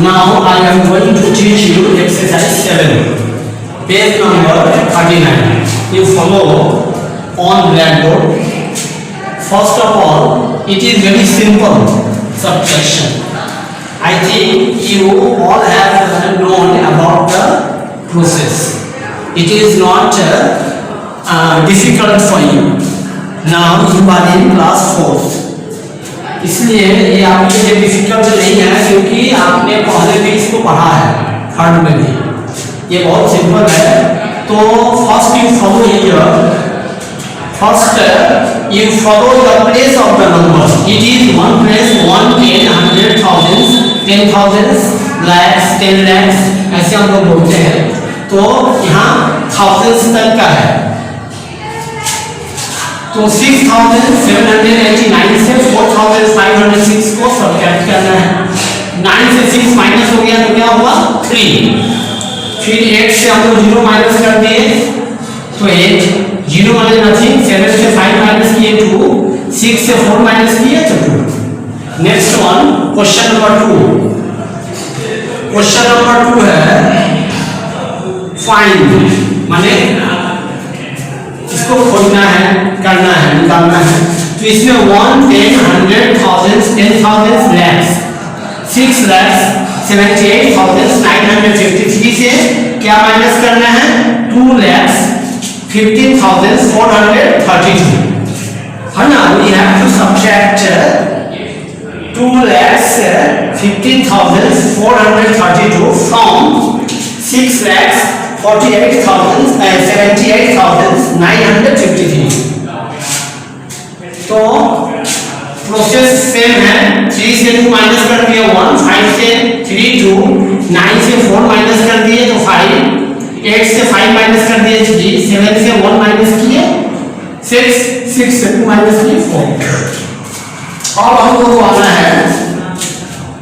Now I am going to teach you exercise 7, page number 39. You follow on blackboard. First of all, it is very simple subtraction. I think you all have known about the process. It is not difficult for you. Now you are in class 4. इसलिए ये आपके लिए difficult नहीं है क्योंकि आपने पहले भी इसको पढ़ा है थर्ड में भी। ये बहुत सिंपल है। तो first you follow here, first you follow the place of the number. It is one place 1, 10, 100, thousands, 10,000, lakhs, 10 lakhs ऐसे हम लोग बोलते हैं। तो यहाँ thousands तक का है तो 6,789 से 4,506 को सब्ट्रैक्ट करना है। 9 से 6 माइनस हो गया तो क्या हुआ 3। फिर 8 से हम लोग 0 माइनस कर दिए तो 8, 0 वाले नथिंग। 7 से 5 माइनस किए 2, 6 से 4 माइनस किए तो 2। Next one question number 2। Question number 2 है फाइंड, माने इसको खोजना है, करना है, निकालना है। तो इसमें 1, 10, 100, thousands, 10,000, lakhs, 6 lakhs 78,953 से क्या माइनस करना है 2 lakhs 15,432 है ना। we have to subtract 2 lakhs 15,432 from 6 lakhs 78,953। तो प्रोसेस सेम है। 3 से 2 माइनस कर दिए 1, 5 से 3 2, 9 से 4 माइनस कर दिए तो 5, 8 से 5 माइनस कर दिए 3, 7 से 1 माइनस किए 6, 6 से 2 माइनस किए 4। अब हम लोग को आना है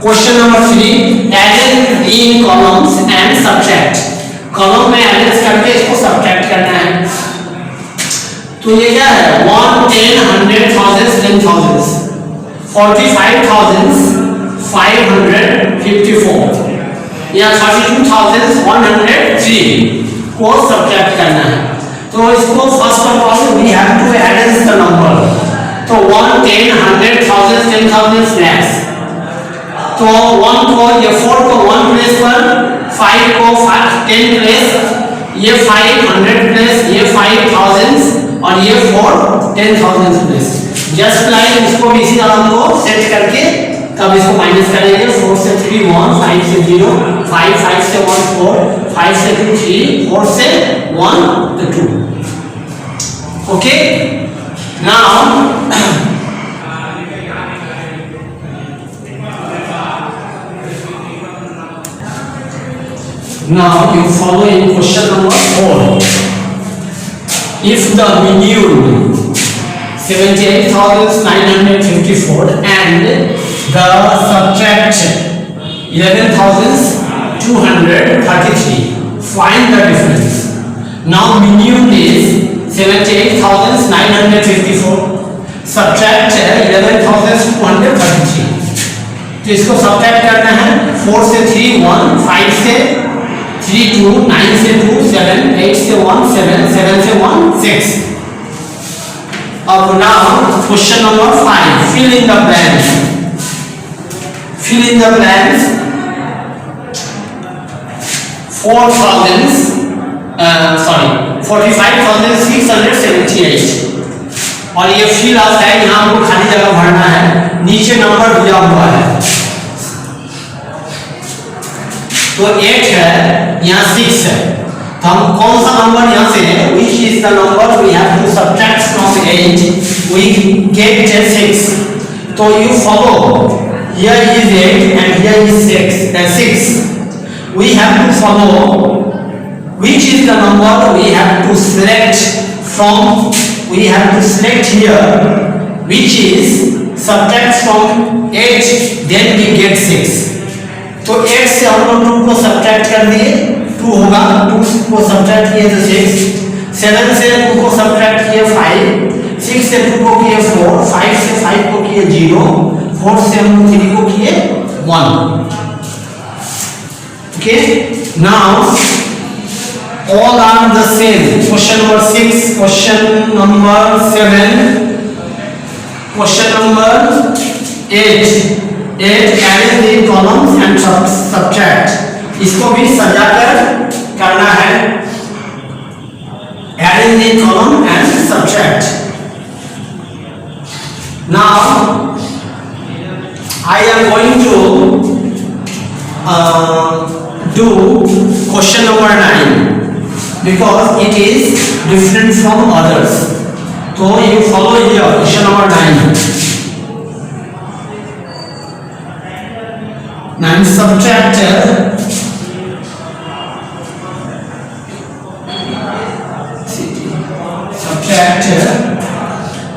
question number 3, add in columns and subtract. Column में एडिशन करके इसको सब्ट्रैक्ट करना है। तो ये क्या है 1, 10, 100, thousands, 10,000, 45,554 या 32,103 को सब्ट्रैक्ट करना है। तो इसको first of all we have to add the number. तो 1, 10, 100, thousands, 10,000, lakhs। तो 1 को ये 4 को 1 प्लेस पर, 5 को 10 प्लेस, ये 500 प्लेस, ये 5,000 और ये 4 10,000 प्लेस। जस्ट लाइक इसको भी इसी तरह हमको सेट करके तब इसको माइनस करेंगे। 4 से 3 1, 5 से 0, 5 से 1 4, 5 से 2 3, 4 से 1 2। Okay, now now you follow in question number 4. If the median 78,954 and the subtract 11,233, find the difference. Now median is 78,954 subtract 11,233। तो इसको सब्ट्रैक्ट करना है। 4 से 3 1, 5 से 3 2, 9 से 2 7, 8 से 1 7, 7 से 1 6। अब now question number 5, fill in the blanks। Fill in the blanks। 45,678 और ये फिल आता है, यहाँ आपको खाली जगह भरना है, नीचे नंबर दिया हुआ है। तो 8 है, यहाँ 6 है, तो हम कौन सा नंबर यहाँ से which is the number we have to subtract from 8 we get 6। तो you follow, here is 8 and here is 6 we have to follow which is the number we have to select from, we have to select here which is subtract from 8 then we get 6। तो 8 से हम लोग 2 को subtract कर दिए, 2 होगा, 2 को subtract किए तो 6, 7 से 2 को सब्ट्रैक्ट किए 5, 6 से 2 को किए 4, 5 से 5 को किए 0, 4 से हम लोग 3 को किए 1। Okay, now all are the same. Question number 6, question number 7, question number 8 add the columns and subtract. इसको भी सजाकर करना है. Add the column and subtract. Now I am going to do question number 9 because it is different from others. So you follow here question number 9 subtract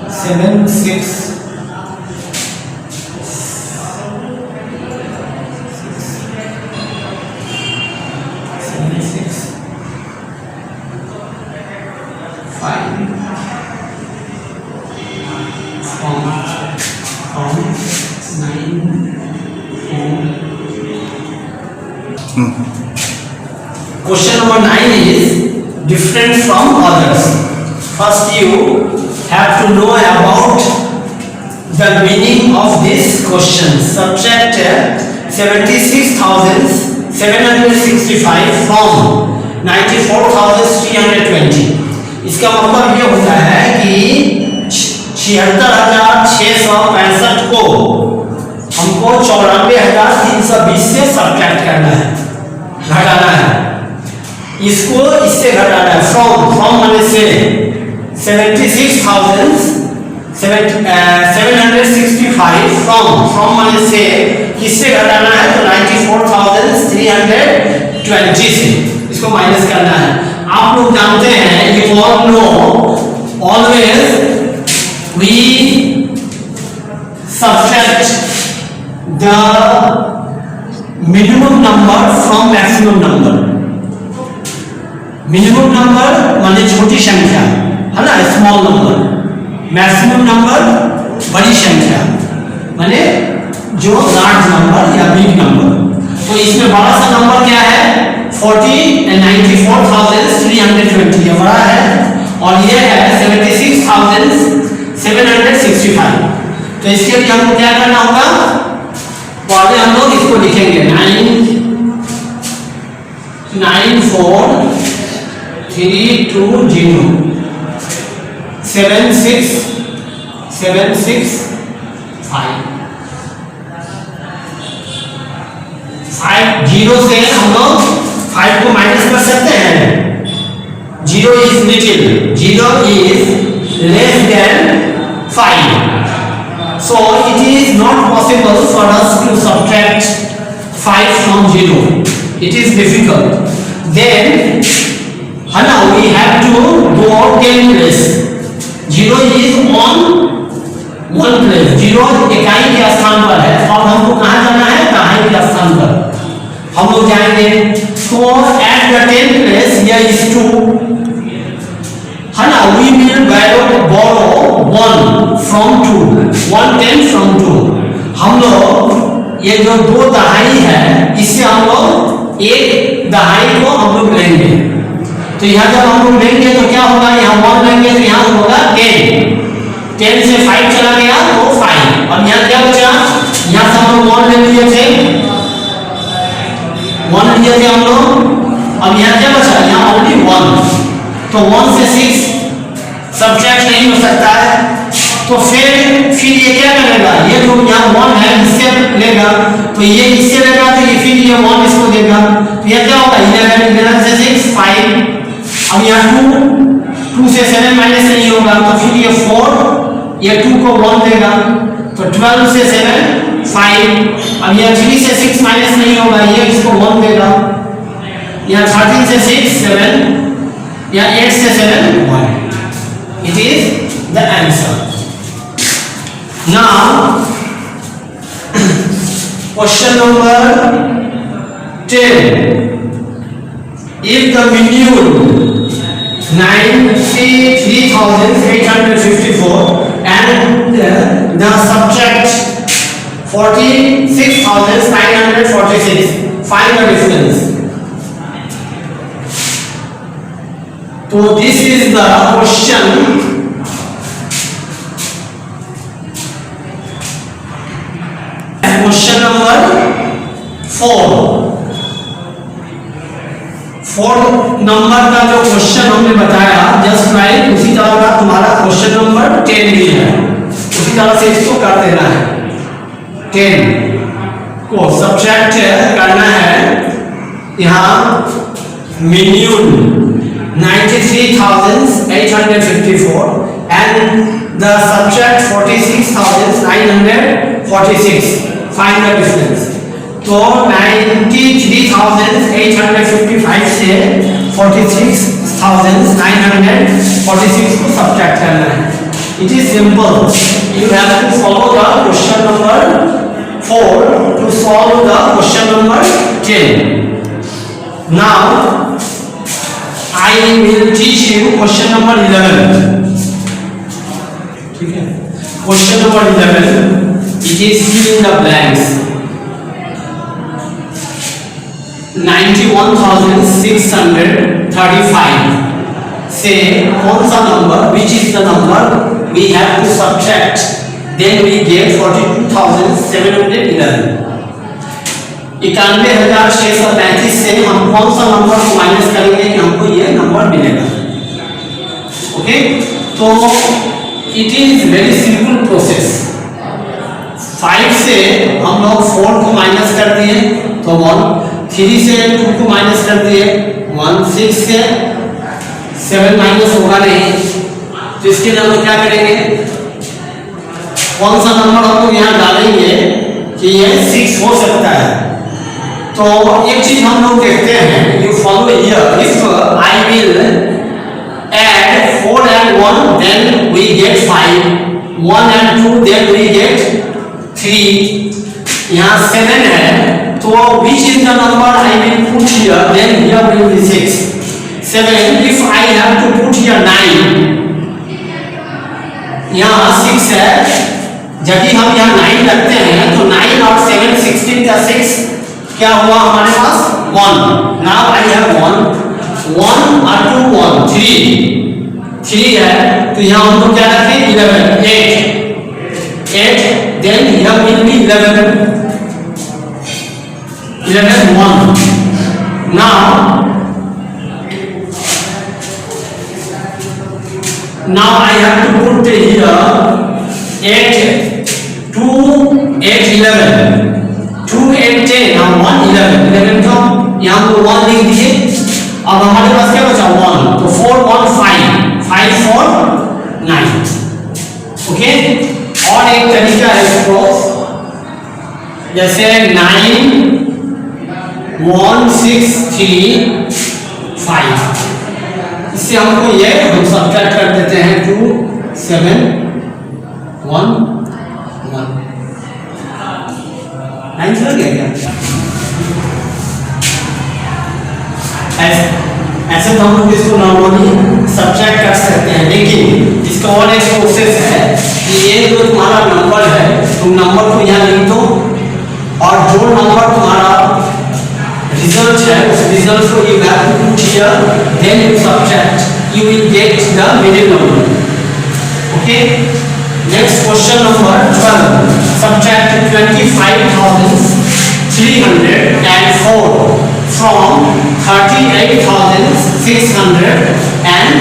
7 6 Question number 9 is different from others. First you have to know about the meaning of this question. Subtract 76,765 from 94,320. इसका मतलब ये होता है कि 76,665 को हमको 94,320 से subtract करना है, घटाना है. इसको इससे घटाना है. फ्रॉम माने से 76,765 फ्रॉम माने से किससे घटाना है? तो 94,320 से इसको माइनस करना है. आप लोग जानते हैं, you all know, always we subtract the minimum number from maximum number. Minimum number माने छोटी संख्या है ना, स्मॉल नंबर. मैक्सिमम नंबर बड़ी संख्या माने जो लार्ज नंबर या बिग नंबर. तो इसमें बड़ा सा नंबर क्या है? 94,320 ये बड़ा है, और ये है 76,765. तो इसके लिए हमको क्या करना होगा? पहले हम लोग इसको लिखेंगे 94320 76765 जीरो से हम लोग 5 को माइनस कर सकते हैं. Zero is little, zero is less than 5. So it is not possible for us to subtract 5 from 0. It is difficult. Then we have to go 10 place. 0 is on 1 place. 0 इकाई के स्थान पर है, और हमको कहाँ जाना है? दहाई के स्थान पर हम लोग जाएंगे. तो at the 10th place here is 2. we will borrow 1 from 2, 1/10 from 2. हम लोग ये जो दो दहाई है, इससे हम लोग एक दहाई को हम लोग लेंगे. तो यहाँ जब हम लोग लेंगे तो क्या होगा? यहाँ 1 लेंगे तो यहाँ होगा 10. 10 से 5 चला गया तो 5, और यहाँ क्या बचा? यहाँ से हम लोग 1 ले लिए थे, 1 लिए थे हम लोग. अब यहाँ क्या बचा? यहाँ ओनली 1. तो 1 से 6 सब्ट्रैक्ट नहीं हो सकता है. तो फिर ये क्या करेगा? ये जो यहाँ 1 है इससे लेगा, तो ये इससे लेगा, तो ये फिर ये 1 इसको देगा. तो ये क्या होगा? 11 से 6 5. अब यहाँ 2 से 7 माइनस नहीं होगा, तो फिर ये 4, ये 2 को 1 देगा. तो 12 से 7 5. अब यहाँ 3 से 6 माइनस नहीं होगा, ये इसको 1 देगा. यहाँ 13 से 6 7, या 8 से 7 1. It is the answer. Now question number 10. If the minimum 93,854 and the subtract 46,946, find the difference. तो this is the question number 4 number का जो क्वेश्चन हमने बताया जस्ट लाइक उसी तरह का तुम्हारा क्वेश्चन नंबर 10 भी है, उसी तरह से इसको कर देना है। 10 को सब्ट्रैक्ट करना है। यहाँ million 93,854 and the subtract 46,946, find the difference. तो 93,855 से 46,946 को सब्ट्रैक्ट करना है। It is simple, you have to follow the question number 4 to solve the question number 10। Now I will teach you question number 11. ठीक है, question number 11, it is fill in the blanks. 91,635 से कौन सा number, which is the number we have to subtract, then we get 42,711. 91,635 से हम कौन सा number को माइनस करेंगे कि हमको ये नंबर मिलेगा। ओके, तो it is very simple process. 5 से हम लोग 4 को माइनस कर दिए तो 1, 3 से 2 को माइनस कर दिए 1, 6 से 7 माइनस होगा नहीं, तो इसके लिए हम क्या करेंगे, कौन सा नंबर हम लोग यहाँ डालेंगे कि ये 6 हो सकता है। तो एक चीज हम लोग देखते हैं, you follow here, if I will add 4 and 1 then we get 5, 1 and 2 then we get 3, यहाँ 7 है तो which is the number I will put here, then here will be 6, 7, if I have to put here 9, यहाँ 6 है, जब हम यहाँ 9 रखते हैं तो 9 और 7 16 का 6 क्या हुआ हमारे पास 1। नाउ आई हैव 1 और 2 1 3 है, तो यहाँ हम लोग क्या रखें 11 8 देन यहाँ will be 11 1। now I have to put here 8 2 8 11 2 8 10, now 1 11 तो यहाँ पर 1 लिख दीजिए। अब हमारे पास क्या बचा 1, तो 4 1 5 5 4 9। ओके, और एक तरीका है इसको, जैसे 9 1 6 3 5, इससे हमको ये हम सब्ट्रैक्ट कर देते हैं 2 7 1 1। आंसर क्या क्या ऐसे तो हम लोग इसको नॉर्मली सब्ट्रैक्ट कर सकते हैं, लेकिन इसका और एक प्रोसेस है कि ये जो तुम्हारा नंबर है तुम नंबर को यहाँ लिख दो और जो नंबर तुम्हारा रिजल्ट है उस रिजल्ट को you have to put here, then you subtract, you will get the middle number. Okay, next question number 12, subtract 25,304 from 38,609।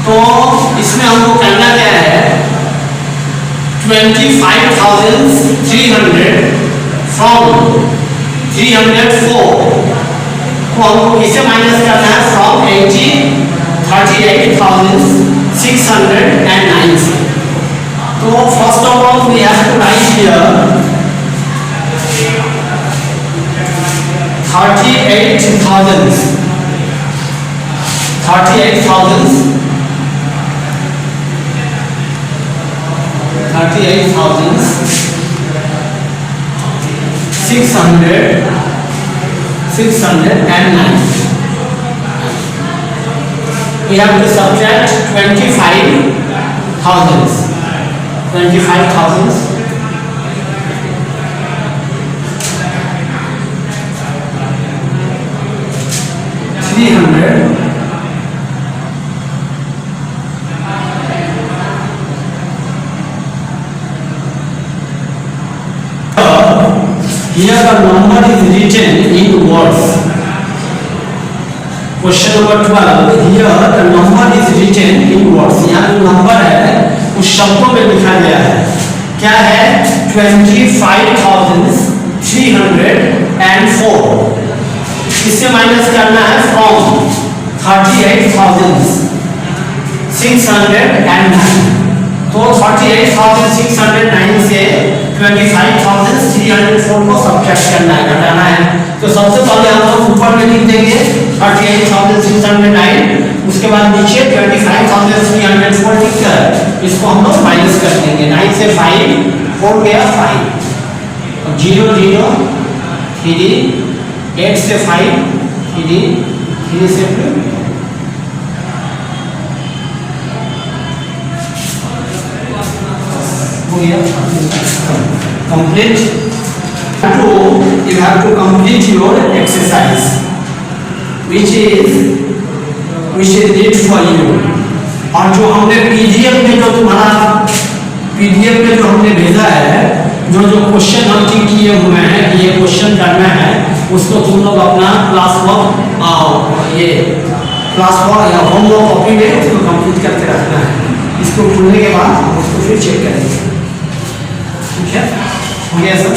तो इसमें हमको करना क्या है, 25,300 from 304 को हमको किसे माइनस करना है, from 38,609 से। तो first of all we have to write here 38,000 609. We have to subtract 25,000. here the number is written in words. Question number 12, here the number is written in words. यहाँ जो number है उस शब्दों में लिखा गया है. क्या है? 25,304. इससे माइनस करना है from 38,609. तो 38,609 से 25,304 को सब्ट्रैक्ट करना है, घटाना है. तो सबसे पहले हम लोग ऊपर में लिख देंगे 38,609, उसके बाद नीचे 25,304 लिखकर इसको हम लोग माइनस कर देंगे. 9 से 5 हो गया 5, 0 0 3, 8 से 5 3, 3 से 2 complete. You have to complete your exercise which is need for you. और जो हमने पीडीएफ में जो तुम्हारा पीडीएफ में जो हमने भेजा है, जो क्वेश्चन हम किए हुए हैं कि ये क्वेश्चन करना है, उसको तुम लोग अपना क्लास वर्क या होमवर्क कॉपी में उसको कंप्लीट करके रखना है. इसको खुलने के बाद उसको फिर चेक करेंगे. ठीक है, हो गया सर?